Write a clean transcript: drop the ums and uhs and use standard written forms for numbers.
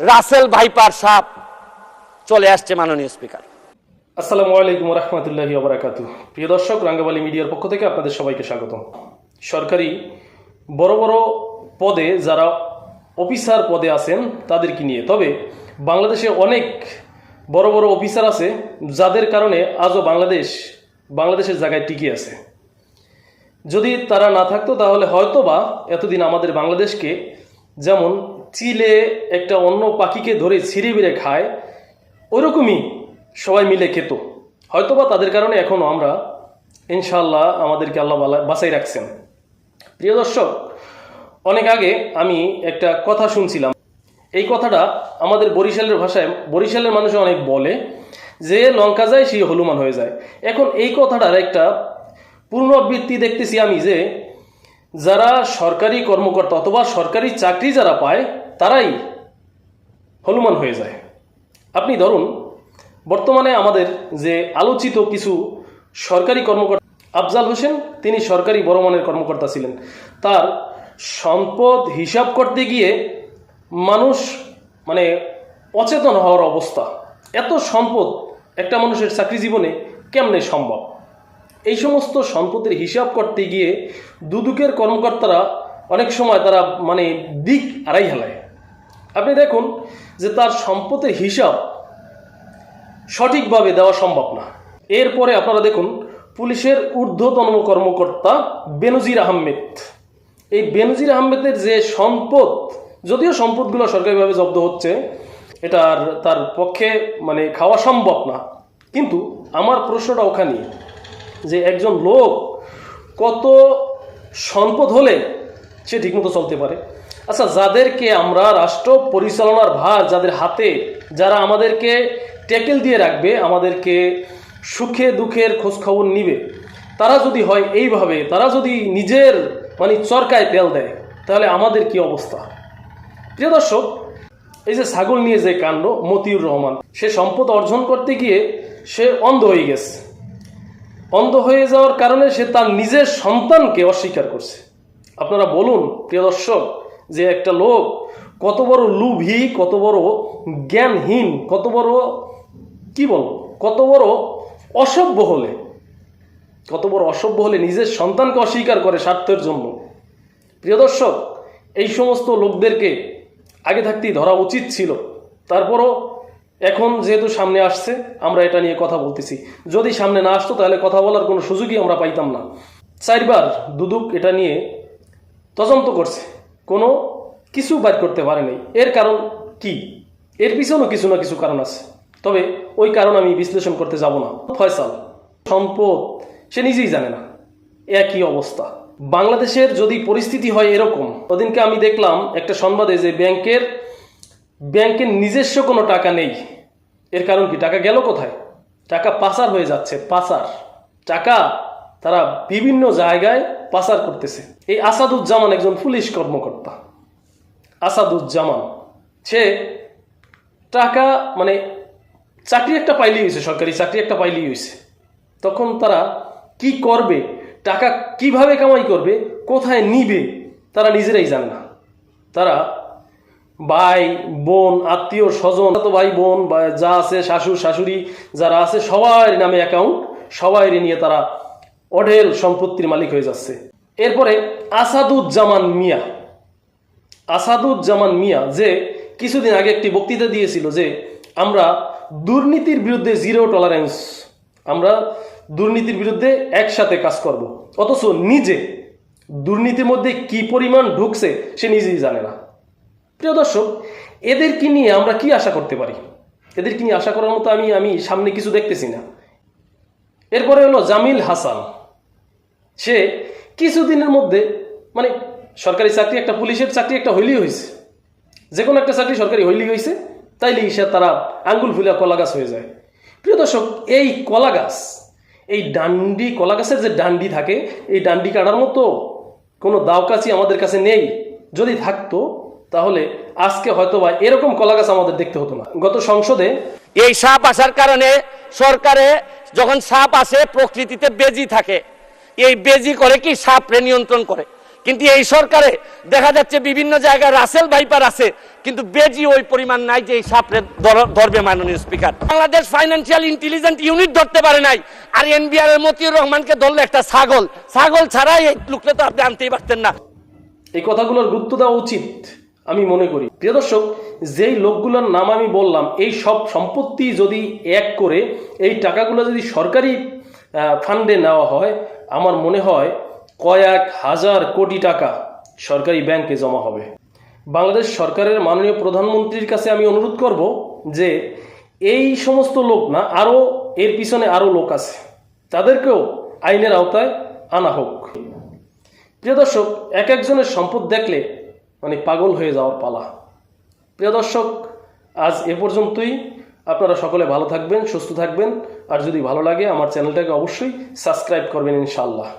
Russell viper সাপ চলে আসছে মাননীয় স্পিকার। আসসালামু আলাইকুম রহমতুল্লাহি ওয়া বারাকাতুহু। প্রিয় দর্শক, রাঙ্গাবালী মিডিয়ার পক্ষ থেকে আপনাদের সবাইকে স্বাগতম। সরকারি বড় বড় পদে যারা অফিসার পদে আছেন তাদেরকে নিয়ে, তবে বাংলাদেশে অনেক বড় বড় অফিসার আছে যাদের কারণে আজও বাংলাদেশের জায়গায় টিকে আছে। যদি তারা না থাকতো তাহলে হয়তো বা এতদিন আমাদের বাংলাদেশকে যেমন চিলে একটা অন্য পাখিকে ধরে ছিঁড়ে বেড়ে খায় ওইরকমই সবাই মিলে খেত। হয়তোবা তাদের কারণে এখনও আমরা ইনশাল্লাহ আমাদেরকে আল্লাহ বাঁচাই রাখছেন। প্রিয় দর্শক, অনেক আগে আমি একটা কথা শুনছিলাম। এই কথাটা আমাদের বরিশালের ভাষায় বরিশালের মানুষ অনেক বলে যে লঙ্কা যায় সে হনুমান হয়ে যায়। এখন এই কথাটার একটা পুনরাবৃত্তি দেখতেছি আমি, যে যারা সরকারি কর্মকর্তা অথবা সরকারি চাকরি যারা পায় তারাই হনুমান হয়ে যায়। আপনি ধরুন, বর্তমানে আমাদের যে আলোচিত কিছু সরকারি কর্মকর্তা, আফজাল হোসেন, তিনি সরকারি বড় মানের কর্মকর্তা ছিলেন। তার সম্পদ হিসাব করতে গিয়ে মানুষ অচেতন হওয়ার অবস্থা। এত সম্পদ একটা মানুষের চাকরি জীবনে কেমনে সম্ভব? এই সমস্ত সম্পদের হিসাব করতে গিয়ে দুদকের কর্মকর্তারা অনেক সময় তারা দিক আড়াই হেলায়। আপনি দেখুন যে তার সম্পদের হিসাব সঠিকভাবে দেওয়া সম্ভব না। এরপরে আপনারা দেখুন পুলিশের ঊর্ধ্বতন কর্মকর্তা বেনজির আহমেদ। এই বেনজির আহমেদের যে সম্পদ, যদিও সম্পদগুলো সরকারিভাবে জব্দ হচ্ছে, এটা তার পক্ষে খাওয়া সম্ভব না, কিন্তু আমার প্রশ্নটা ওখানে যে একজন লোক কত সম্পদ হলে সে ঠিকমতো চলতে পারে। আচ্ছা, যাদেরকে আমরা রাষ্ট্র পরিচালনার ভার যাদের হাতে, যারা আমাদেরকে ট্যাকেল দিয়ে রাখবে, আমাদেরকে সুখে দুঃখের খোঁজখবর নিবে, তারা যদি হয় এইভাবে, তারা যদি নিজের চরকায় তেল দেয়, তাহলে আমাদের কি অবস্থা? প্রিয় দর্শক, এই যে ছাগল নিয়ে যে কাণ্ড, মতিউর রহমান সে সম্পদ অর্জন করতে গিয়ে সে অন্ধ হয়ে গেছে। অন্ধ হয়ে যাওয়ার কারণে সে তার নিজের সন্তানকে অস্বীকার করছে। আপনারা বলুন প্রিয় দর্শক, যে একটা লোক কত বড় লুভী, কত বড় জ্ঞানহীন, কত বড় কত বড় অসভ্য হলে নিজের সন্তানকে অস্বীকার করে স্বার্থের জন্য। প্রিয় দর্শক, এই সমস্ত লোকদেরকে আগে থাকতেই ধরা উচিত ছিল। তারপরও এখন যেহেতু সামনে আসছে, আমরা এটা নিয়ে কথা বলতেছি। যদি সামনে না আসতো তাহলে কথা বলার কোনো সুযোগই আমরা পাইতাম না। 4 বার দুদক এটা নিয়ে তদন্ত করছে, কোনো কিছু বাইর করতে পারেনি। এর কারণ কি? এর পিছনেও কিছু না কিছু কারণ আছে, তবে ওই কারণ আমি বিশ্লেষণ করতে যাব না। ফয়সাল সম্পদ সে নিজেই জানে না, একই অবস্থা। বাংলাদেশের যদি পরিস্থিতি হয় এরকম, ওদিনকে আমি দেখলাম একটা সংবাদে যে ব্যাংকের নিজস্ব কোনো টাকা নেই। এর কারণ কি? টাকা গেল কোথায়? টাকা পাচার হয়ে যাচ্ছে। টাকা তারা বিভিন্ন জায়গায় পাচার করতেছে। এই আসাদুজ্জামান একজন পুলিশ কর্মকর্তা, আসাদুজ্জামান, সে টাকা চাকরি একটা পাইলেই হয়েছে, সরকারি চাকরি একটা পাইলেই হয়েছে। তখন তারা কি করবে, টাকা কিভাবে কামাই করবে, কোথায় নিবে, তারা নিজেরাই জানে না। তারা ভাই বোন, আত্মীয় স্বজন, ভাই বোন যা আছে, শাশুড় শাশুড়ি যারা আছে, সবার নামে অ্যাকাউন্ট, সবাই নিয়ে তারা অঢেল সম্পত্তির মালিক হয়ে যাচ্ছে। এরপরে আসাদুজ্জামান মিয়া যে কিছুদিন আগে একটি বক্তৃতা দিয়েছিল যে আমরা দুর্নীতির বিরুদ্ধে জিরো টলারেন্স, আমরা দুর্নীতির বিরুদ্ধে একসাথে কাজ করব, অথচ নিজে দুর্নীতির মধ্যে কি পরিমাণ ঢুকছে সে নিজেই জানে না। প্রিয় দর্শক, এদেরকে নিয়ে আমরা কি আশা করতে পারি? এদেরকে নিয়ে আশা করার মতো আমি সামনে কিছু দেখতেছি না। এরপরে হলো জামিল হাসান, সে কিছুদিনের মধ্যে সরকারি চাকরি একটা, পুলিশের চাকরি একটা হইলেই হয়েছে, যে কোনো একটা চাকরি সরকারি হইলেই হয়েছে, তাইলে সে তারা আঙ্গুল ফুলা কলা গাছ হয়ে যায়। প্রিয় দর্শক, এই কলা গাছ, এই ডান্ডি, কলা গাছের যে ডান্ডি থাকে, এই ডান্ডি কাটার মতো কোনো দাওকাছি আমাদের কাছে নেই। যদি থাকতো তাহলে আজকে হয়তোবা এরকম কলা গাছ আমাদের দেখতে হতো না। গত সংসদে এই সাপ আসার কারণে সরকারে যখন সাপ আসে, প্রকৃতিতে বেজি থাকে, এই বেজি করে কি সাপরে নিয়ন্ত্রণ করে। কিন্তু এই সরকারে দেখা যাচ্ছে বিভিন্ন জায়গায় রাসেল ভাইপার আছে, কিন্তু বেজি ওই পরিমাণ নাই যে এই সাপরে ধরবে মাননীয় speaker. Bangladesh financial intelligence unit ধরতে পারে নাই, আর এনবিআর এর মতিউর রহমানকে ধরলে একটা ছাগল। ছাগল ছাড়াই এই লোকটা তো আপনি আনতেই পারতেন না। এই কথাগুলোর গুরুত্ব দেওয়া উচিত আমি মনে করি। প্রিয় দর্শক, যেই লোকগুলোর নাম আমি বললাম, এই সব সম্পত্তি যদি এক করে এই টাকাগুলো যদি সরকারি ফান্ডে নেওয়া হয়, আমার মনে হয় কয়েক হাজার কোটি টাকা সরকারি ব্যাংকে জমা হবে। বাংলাদেশ সরকারের মাননীয় প্রধানমন্ত্রীর কাছে আমি অনুরোধ করব যে এই সমস্ত লোক না, আরও এর পিছনে আরও লোক আছে, তাদেরকেও আইনের আওতায় আনা হোক। প্রিয় দর্শক, এক একজনের সম্পদ দেখলে মানে পাগল হয়ে যাওয়ার পালা। প্রিয় দর্শক, আজ এ পর্যন্তই। আপনারা সকলে ভালো থাকবেন, সুস্থ থাকবেন, আর যদি ভালো লাগে আমার চ্যানেলটাকে অবশ্যই সাবস্ক্রাইব করবেন ইনশাআল্লাহ।